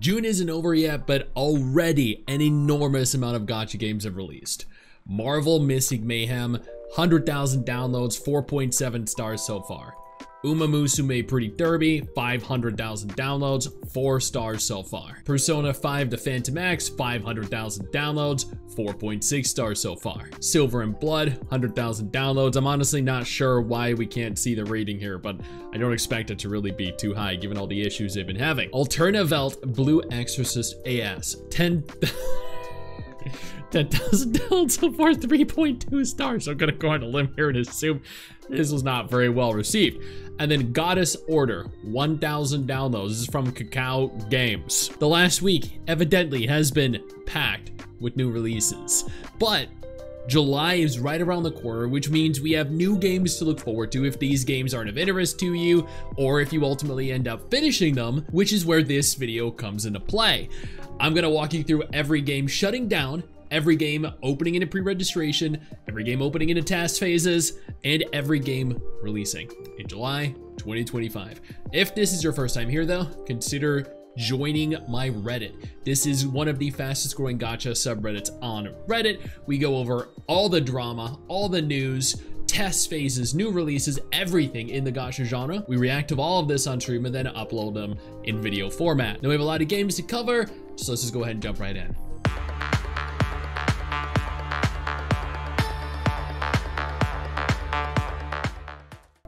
June isn't over yet, but already an enormous amount of gacha games have released. Marvel Mystic Mayhem, 100,000 downloads, 4.7 stars so far. Uma Musume Pretty Derby, 500,000 downloads, 4 stars so far. Persona 5 The Phantom X, 500,000 downloads, 4.6 stars so far. Silver and Blood, 100,000 downloads. I'm honestly not sure why we can't see the rating here, but I don't expect it to really be too high given all the issues they've been having. Alterna Welt Blue Exorcist AS, 10,000 downloads so far, 3.2 stars. So I'm gonna go on a limb here and assume this was not very well received. And then Goddess Order, 1,000 downloads. This is from Cacao Games. The last week evidently has been packed with new releases, but July is right around the corner, which means we have new games to look forward to if these games aren't of interest to you, or if you ultimately end up finishing them, which is where this video comes into play. I'm gonna walk you through every game shutting down, every game opening into pre-registration, every game opening into task phases, and every game releasing in July 2025. If this is your first time here though, consider joining my Reddit. This is one of the fastest growing gacha subreddits on Reddit. We go over all the drama, all the news, test phases, new releases, everything in the gacha genre. We react to all of this on stream and then upload them in video format. Now we have a lot of games to cover, so let's just go ahead and jump right in.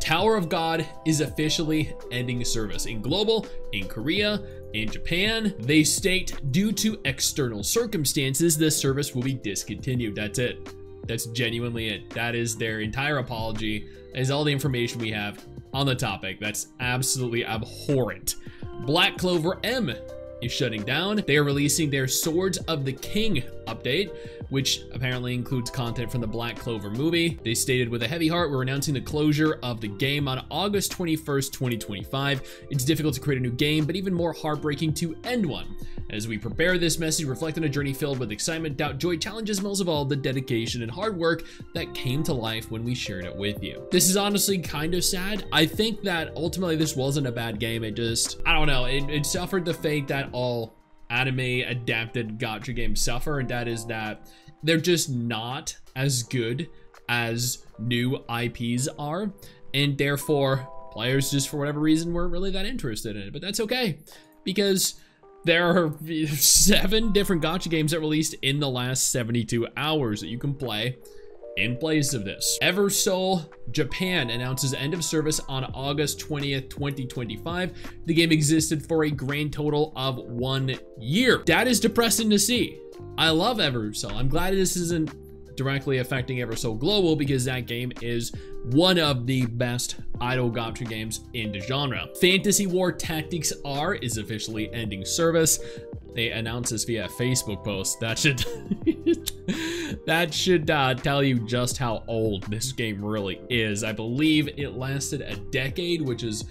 Tower of God is officially ending service in global, in Korea, in Japan. They state due to external circumstances, this service will be discontinued. That's it. That's genuinely it. That is their entire apology. That is all the information we have on the topic. That's absolutely abhorrent. Black Clover M is shutting down. They are releasing their Swords of the King update, which apparently includes content from the Black Clover movie. They stated, with a heavy heart, we're announcing the closure of the game on August 21st, 2025. It's difficult to create a new game, but even more heartbreaking to end one. As we prepare this message, reflect on a journey filled with excitement, doubt, joy, challenges, and most of all, the dedication and hard work that came to life when we shared it with you. This is honestly kind of sad. I think that ultimately this wasn't a bad game. It just, I don't know, it suffered the fate that all anime adapted gacha games suffer, and that is that they're just not as good as new IPs are, and therefore players just for whatever reason weren't really that interested in it. But that's okay, because there are 7 different gacha games that released in the last 72 hours that you can play in place of this. Eversoul Japan announces end of service on August 20th, 2025. The game existed for a grand total of 1 year. That is depressing to see. I love Eversoul. I'm glad this isn't directly affecting Eversoul Global, because that game is one of the best idle gacha games in the genre. Fantasy War Tactics R is officially ending service. They announced this via a Facebook post. That should tell you just how old this game really is. I believe it lasted a decade, which is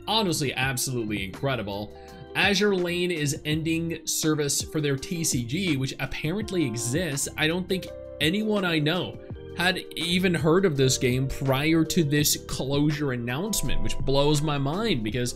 honestly absolutely incredible. Azure Lane is ending service for their TCG, which apparently exists. I don't think anyone I know had even heard of this game prior to this closure announcement, which blows my mind, because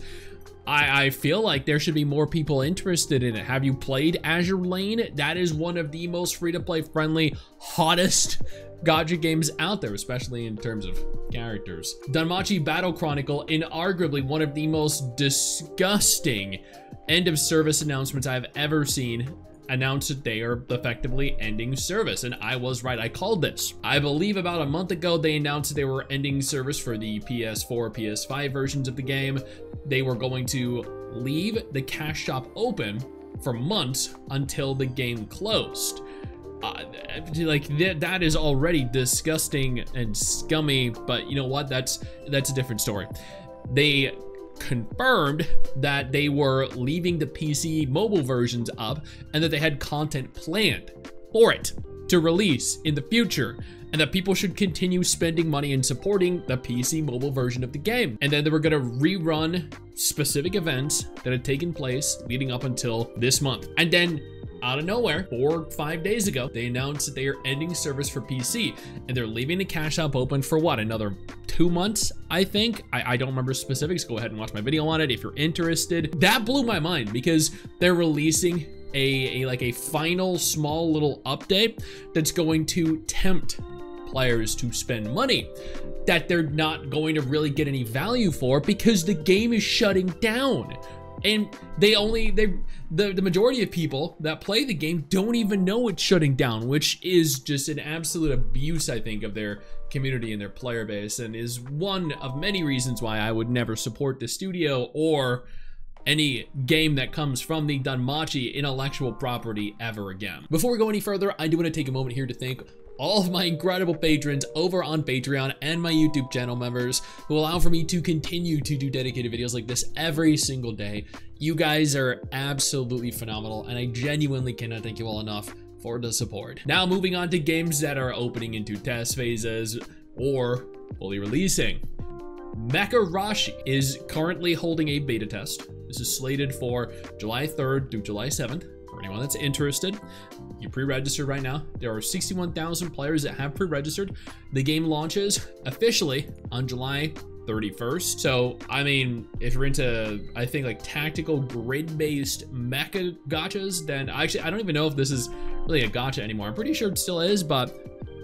I feel like there should be more people interested in it. Have you played Azure Lane? That is one of the most free-to-play friendly, hottest gacha games out there, especially in terms of characters. Danmachi Battle Chronicle, in arguably one of the most disgusting end of service announcements I've ever seen, announced that they are effectively ending service, and I was right. I called this. I believe about a month ago they announced that they were ending service for the PS4, PS5 versions of the game. They were going to leave the cash shop open for months until the game closed. That is already disgusting and scummy, but you know what? That's a different story. They confirmed that they were leaving the PC mobile versions up, and that they had content planned for it to release in the future, and that people should continue spending money and supporting the PC mobile version of the game. And then they were going to rerun specific events that had taken place leading up until this month. And then out of nowhere, 4 or 5 days ago, they announced that they are ending service for PC, and they're leaving the cash shop open for what, another 2 months, I think. I don't remember specifics. Go ahead and watch my video on it if you're interested. That blew my mind because they're releasing a final small little update that's going to tempt players to spend money that they're not going to really get any value for because the game is shutting down. And the majority of people that play the game don't even know it's shutting down, which is just an absolute abuse, I think, of their community and their player base, and is one of many reasons why I would never support the studio or any game that comes from the DanMachi intellectual property ever again. Before we go any further, I do want to take a moment here to thank all of my incredible patrons over on Patreon and my YouTube channel members who allow for me to continue to do dedicated videos like this every single day. You guys are absolutely phenomenal, and I genuinely cannot thank you all enough for the support. Now moving on to games that are opening into test phases or fully releasing. Mecharashi is currently holding a beta test. This is slated for July 3rd through July 7th. For anyone that's interested, you pre-register right now. There are 61,000 players that have pre-registered. The game launches officially on July 31st. So, I mean, if you're into, I think, like tactical grid-based mecha gachas, then actually, I don't even know if this is really a gacha anymore. I'm pretty sure it still is, but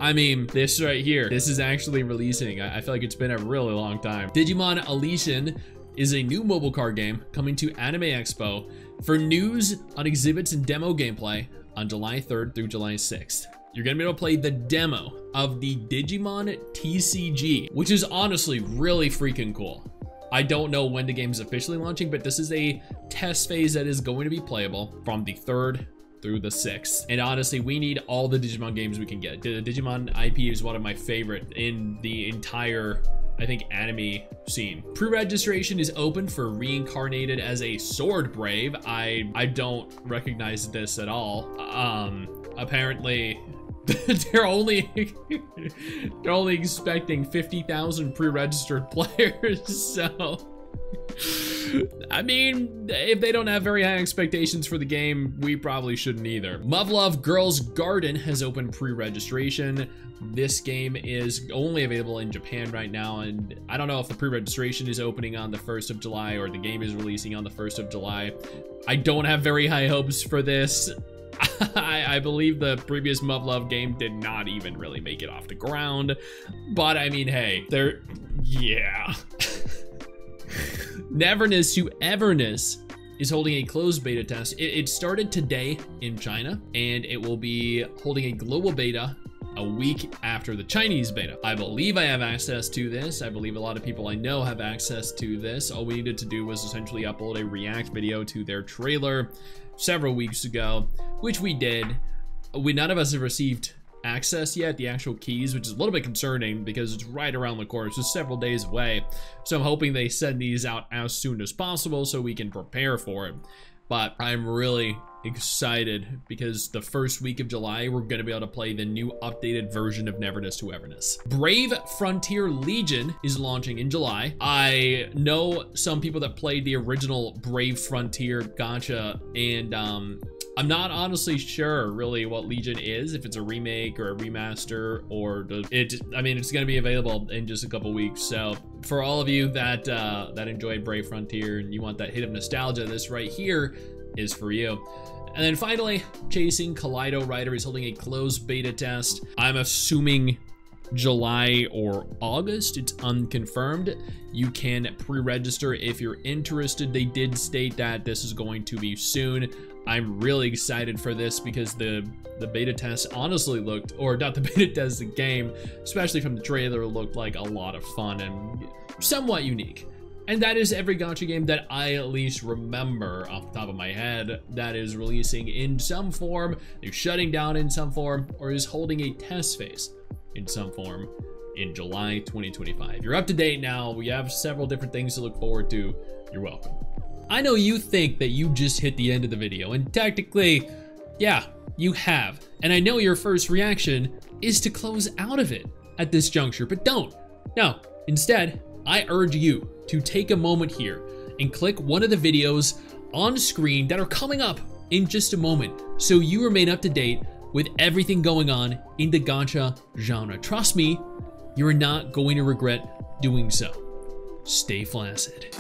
I mean, this right here, this is actually releasing. I feel like it's been a really long time. Digimon Elysian is a new mobile card game coming to Anime Expo for news on exhibits and demo gameplay on July 3rd through July 6th. You're gonna be able to play the demo of the Digimon TCG, which is honestly really freaking cool. I don't know when the game is officially launching, but this is a test phase that is going to be playable from the 3rd through the 6th. And honestly, we need all the Digimon games we can get. The Digimon IP is one of my favorite in the entire, I think, anime scene. Pre-registration is open for Reincarnated as a Sword Brave. I don't recognize this at all. Apparently they're only expecting 50,000 pre-registered players, so I mean, if they don't have very high expectations for the game, we probably shouldn't either. Muv-Luv Girls Garden has opened pre-registration. This game is only available in Japan right now, and I don't know if the pre-registration is opening on the 1st of July or the game is releasing on the 1st of July. I don't have very high hopes for this. I believe the previous Muv-Luv game did not even really make it off the ground, but I mean, hey, yeah. Neverness to Everness is holding a closed beta test. It started today in China, and it will be holding a global beta a week after the Chinese beta. I believe I have access to this. I believe a lot of people I know have access to this. All we needed to do was essentially upload a react video to their trailer several weeks ago, which we did. None of us have received access yet, the actual keys, which is a little bit concerning because it's right around the corner. It's just several days away. So I'm hoping they send these out as soon as possible so we can prepare for it. But I'm really excited because the first week of July, we're going to be able to play the new updated version of Neverness to Everness. Brave Frontier Legion is launching in July. I know some people that played the original Brave Frontier gacha, and I'm not honestly sure really what Legion is, if it's a remake or a remaster, or I mean, it's going to be available in just a couple weeks. So for all of you that enjoyed Brave Frontier and you want that hit of nostalgia, this right here is for you. And then finally, Chasing Kaleido Rider is holding a closed beta test. I'm assuming July or August. It's unconfirmed. You can pre-register if you're interested. They did state that this is going to be soon. I'm really excited for this because the beta test honestly looked, or not the beta test, the game, especially from the trailer, looked like a lot of fun and somewhat unique. And that is every gacha game that I at least remember off the top of my head that is releasing in some form, is shutting down in some form, or is holding a test phase in some form in July 2025. You're up to date now. We have several different things to look forward to. You're welcome. I know you think that you just hit the end of the video, and technically, yeah, you have. And I know your first reaction is to close out of it at this juncture, but don't. No, instead, I urge you to take a moment here and click one of the videos on screen that are coming up in just a moment so you remain up to date with everything going on in the gacha genre. Trust me, you're not going to regret doing so, stay flaccid.